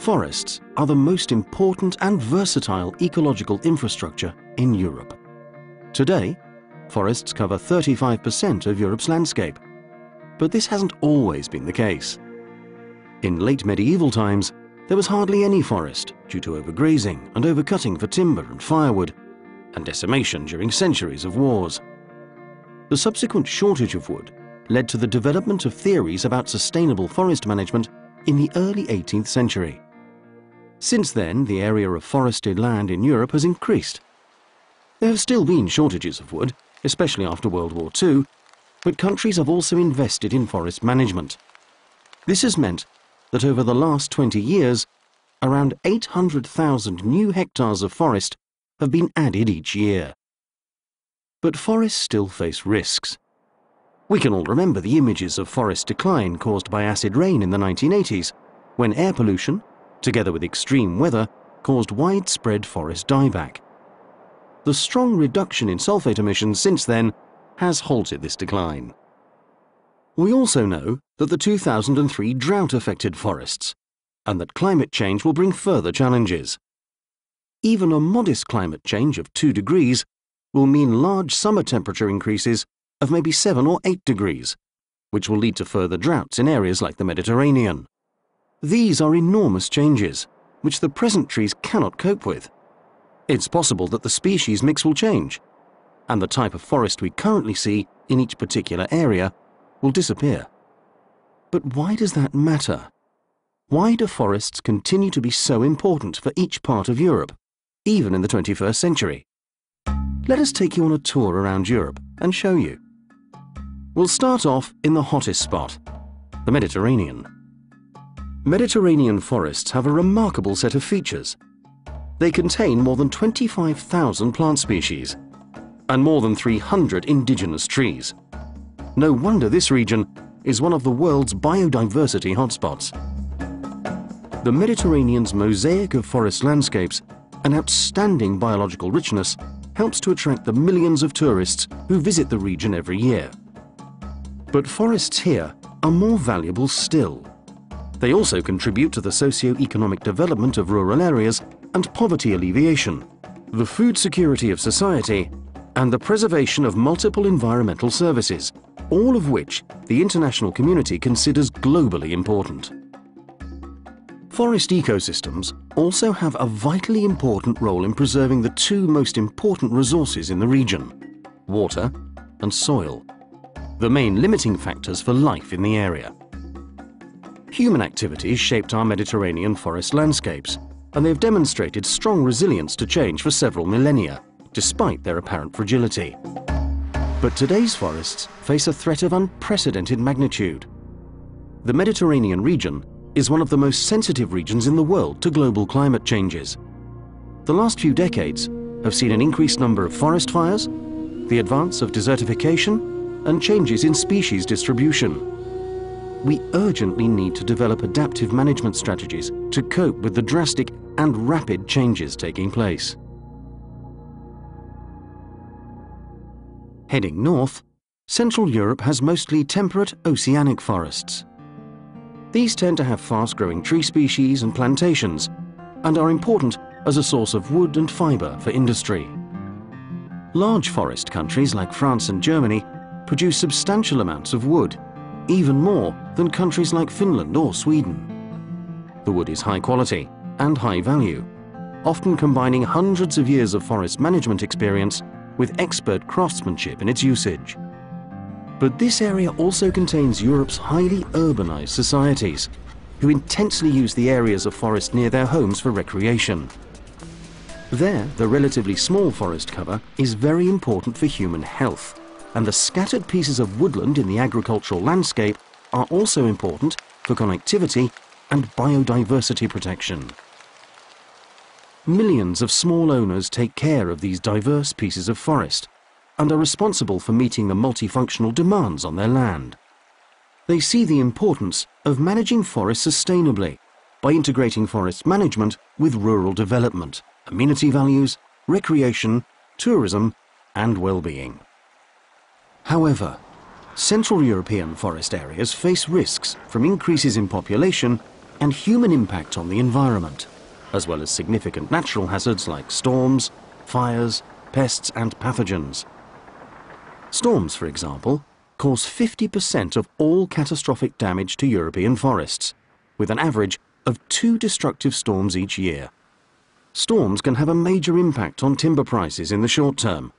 Forests are the most important and versatile ecological infrastructure in Europe. Today, forests cover 35% of Europe's landscape, but this hasn't always been the case. In late medieval times, there was hardly any forest due to overgrazing and overcutting for timber and firewood, and decimation during centuries of wars. The subsequent shortage of wood led to the development of theories about sustainable forest management in the early 18th century. Since then, the area of forested land in Europe has increased. There have still been shortages of wood, especially after World War II, but countries have also invested in forest management. This has meant that over the last 20 years, around 800,000 new hectares of forest have been added each year. But forests still face risks. We can all remember the images of forest decline caused by acid rain in the 1980s, when air pollution, together with extreme weather, caused widespread forest dieback. The strong reduction in sulfate emissions since then has halted this decline. We also know that the 2003 drought affected forests, and that climate change will bring further challenges. Even a modest climate change of 2 degrees will mean large summer temperature increases of maybe 7 or 8 degrees, which will lead to further droughts in areas like the Mediterranean. These are enormous changes, which the present trees cannot cope with. It's possible that the species mix will change, and the type of forest we currently see in each particular area will disappear. But why does that matter? Why do forests continue to be so important for each part of Europe, even in the 21st century? Let us take you on a tour around Europe and show you. We'll start off in the hottest spot, the Mediterranean. Mediterranean forests have a remarkable set of features. They contain more than 25,000 plant species and more than 300 indigenous trees. No wonder this region is one of the world's biodiversity hotspots. The Mediterranean's mosaic of forest landscapes and outstanding biological richness helps to attract the millions of tourists who visit the region every year. But forests here are more valuable still. They also contribute to the socio-economic development of rural areas and poverty alleviation, the food security of society, and the preservation of multiple environmental services, all of which the international community considers globally important. Forest ecosystems also have a vitally important role in preserving the 2 most important resources in the region: water and soil, the main limiting factors for life in the area. Human activities shaped our Mediterranean forest landscapes, and they've demonstrated strong resilience to change for several millennia, despite their apparent fragility. But today's forests face a threat of unprecedented magnitude. The Mediterranean region is one of the most sensitive regions in the world to global climate changes. The last few decades have seen an increased number of forest fires, the advance of desertification, and changes in species distribution. We urgently need to develop adaptive management strategies to cope with the drastic and rapid changes taking place. Heading north, Central Europe has mostly temperate oceanic forests. These tend to have fast-growing tree species and plantations, and are important as a source of wood and fibre for industry. Large forest countries like France and Germany produce substantial amounts of wood, even more than countries like Finland or Sweden. The wood is high quality and high value, often combining hundreds of years of forest management experience with expert craftsmanship in its usage. But this area also contains Europe's highly urbanized societies, who intensely use the areas of forest near their homes for recreation. There, the relatively small forest cover is very important for human health, and the scattered pieces of woodland in the agricultural landscape are also important for connectivity and biodiversity protection. Millions of small owners take care of these diverse pieces of forest and are responsible for meeting the multifunctional demands on their land. They see the importance of managing forests sustainably by integrating forest management with rural development, amenity values, recreation, tourism, and well-being. However, Central European forest areas face risks from increases in population and human impact on the environment, as well as significant natural hazards like storms, fires, pests and pathogens. Storms, for example, cause 50% of all catastrophic damage to European forests, with an average of 2 destructive storms each year. Storms can have a major impact on timber prices in the short term,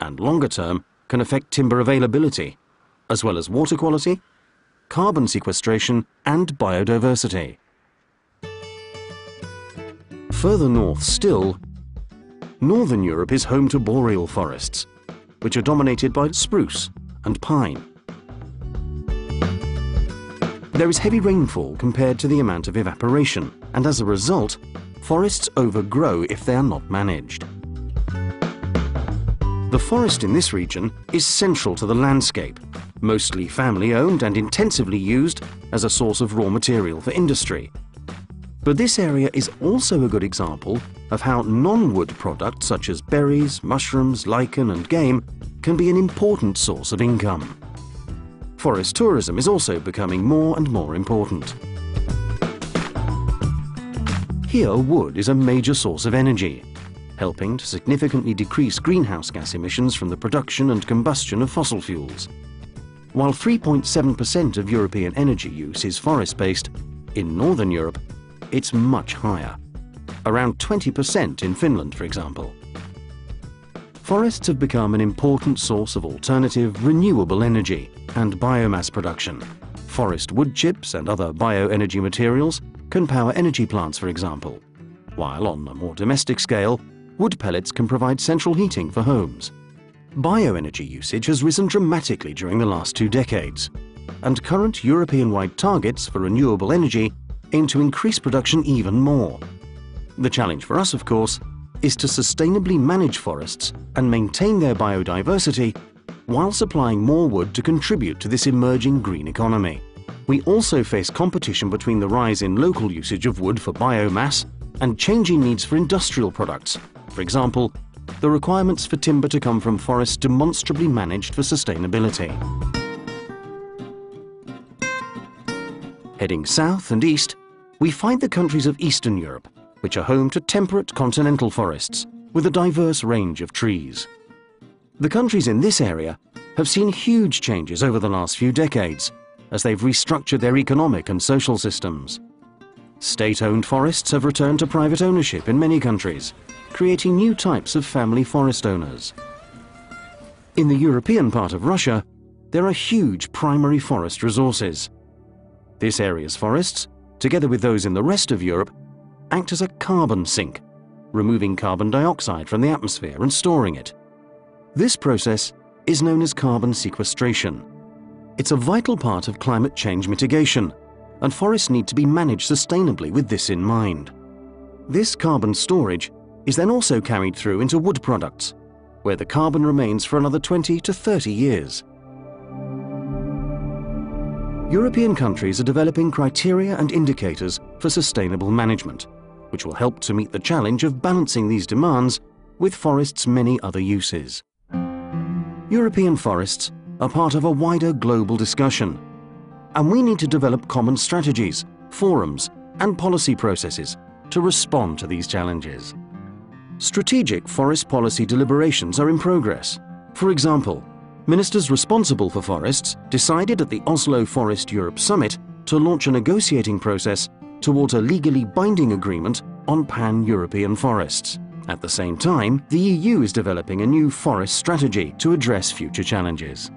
and longer term can affect timber availability, as well as water quality, carbon sequestration and biodiversity. Further north still, Northern Europe is home to boreal forests, which are dominated by spruce and pine. There is heavy rainfall compared to the amount of evaporation, and as a result, forests overgrow if they are not managed. The forest in this region is central to the landscape, mostly family-owned and intensively used as a source of raw material for industry. But this area is also a good example of how non-wood products such as berries, mushrooms, lichen and game can be an important source of income. Forest tourism is also becoming more and more important. Here, wood is a major source of energy, helping to significantly decrease greenhouse gas emissions from the production and combustion of fossil fuels. While 3.7% of European energy use is forest-based, in Northern Europe, it's much higher, around 20% in Finland, for example. Forests have become an important source of alternative, renewable energy and biomass production. Forest wood chips and other bioenergy materials can power energy plants, for example, while on a more domestic scale, wood pellets can provide central heating for homes. Bioenergy usage has risen dramatically during the last 2 decades, and current European-wide targets for renewable energy aim to increase production even more. The challenge for us, of course, is to sustainably manage forests and maintain their biodiversity while supplying more wood to contribute to this emerging green economy. We also face competition between the rise in local usage of wood for biomass and changing needs for industrial products. For example, the requirements for timber to come from forests demonstrably managed for sustainability. Heading south and east, we find the countries of Eastern Europe, which are home to temperate continental forests with a diverse range of trees. The countries in this area have seen huge changes over the last few decades as they've restructured their economic and social systems. State-owned forests have returned to private ownership in many countries, creating new types of family forest owners. In the European part of Russia, there are huge primary forest resources. This area's forests, together with those in the rest of Europe, act as a carbon sink, removing carbon dioxide from the atmosphere and storing it. This process is known as carbon sequestration. It's a vital part of climate change mitigation, and forests need to be managed sustainably with this in mind. This carbon storage is then also carried through into wood products, where the carbon remains for another 20 to 30 years. European countries are developing criteria and indicators for sustainable management, which will help to meet the challenge of balancing these demands with forests' many other uses. European forests are part of a wider global discussion, and we need to develop common strategies, forums, and policy processes to respond to these challenges. Strategic forest policy deliberations are in progress. For example, ministers responsible for forests decided at the Oslo Forest Europe Summit to launch a negotiating process towards a legally binding agreement on pan-European forests. At the same time, the EU is developing a new forest strategy to address future challenges.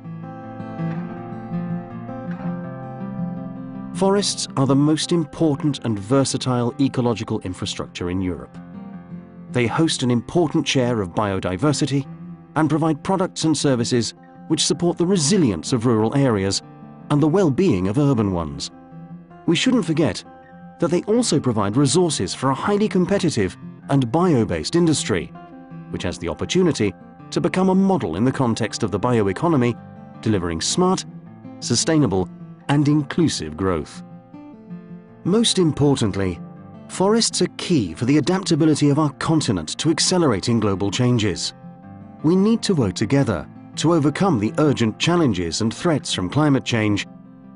Forests are the most important and versatile ecological infrastructure in Europe. They host an important share of biodiversity and provide products and services which support the resilience of rural areas and the well-being of urban ones. We shouldn't forget that they also provide resources for a highly competitive and bio-based industry, which has the opportunity to become a model in the context of the bioeconomy, delivering smart, sustainable, and inclusive growth. Most importantly, forests are key for the adaptability of our continent to accelerating global changes. We need to work together to overcome the urgent challenges and threats from climate change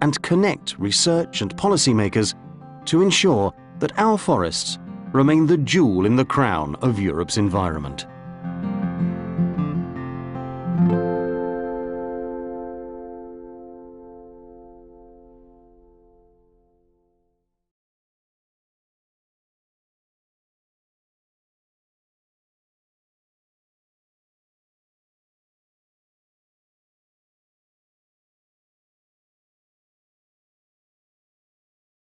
and connect research and policymakers to ensure that our forests remain the jewel in the crown of Europe's environment.